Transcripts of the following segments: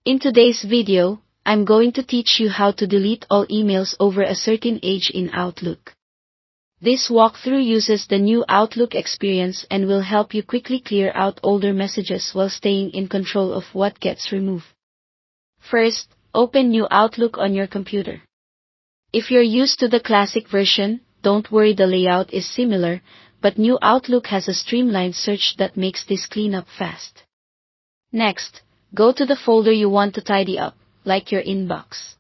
In today's video, I'm going to teach you how to delete all emails over a certain age in Outlook. This walkthrough uses the new Outlook experience and will help you quickly clear out older messages while staying in control of what gets removed. First, open New Outlook on your computer. If you're used to the classic version, don't worry, the layout is similar, but New Outlook has a streamlined search that makes this cleanup fast. Next, go to the folder you want to tidy up, like your inbox.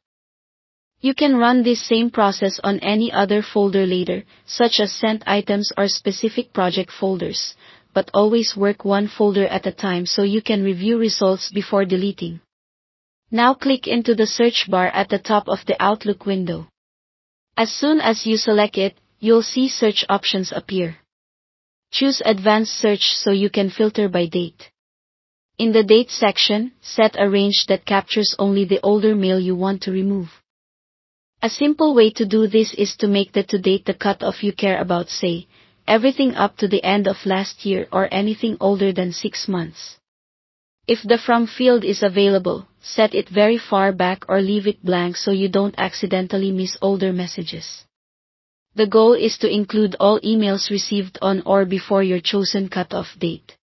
You can run this same process on any other folder later, such as sent items or specific project folders, but always work one folder at a time so you can review results before deleting. Now click into the search bar at the top of the Outlook window. As soon as you select it, you'll see search options appear. Choose Advanced Search so you can filter by date. In the Date section, set a range that captures only the older mail you want to remove. A simple way to do this is to make the to date the cutoff you care about, say, everything up to the end of last year or anything older than 6 months. If the From field is available, set it very far back or leave it blank so you don't accidentally miss older messages. The goal is to include all emails received on or before your chosen cutoff date.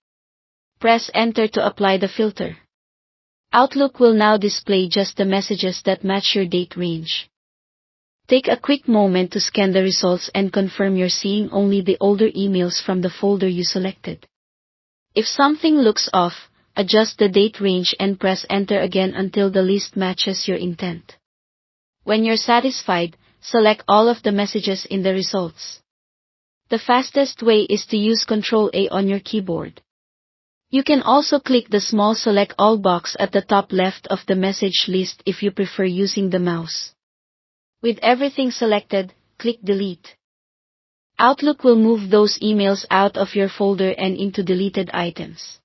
Press Enter to apply the filter. Outlook will now display just the messages that match your date range. Take a quick moment to scan the results and confirm you're seeing only the older emails from the folder you selected. If something looks off, adjust the date range and press Enter again until the list matches your intent. When you're satisfied, select all of the messages in the results. The fastest way is to use Ctrl-A on your keyboard. You can also click the small Select All box at the top left of the message list if you prefer using the mouse. With everything selected, click Delete. Outlook will move those emails out of your folder and into deleted items.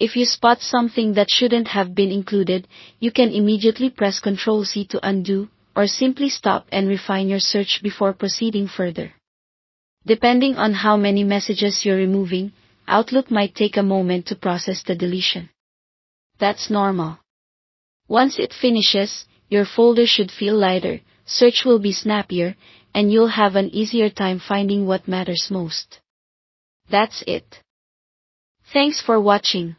If you spot something that shouldn't have been included, you can immediately press Ctrl-C to undo, or simply stop and refine your search before proceeding further. Depending on how many messages you're removing, Outlook might take a moment to process the deletion. That's normal. Once it finishes, your folder should feel lighter, search will be snappier, and you'll have an easier time finding what matters most. That's it. Thanks for watching.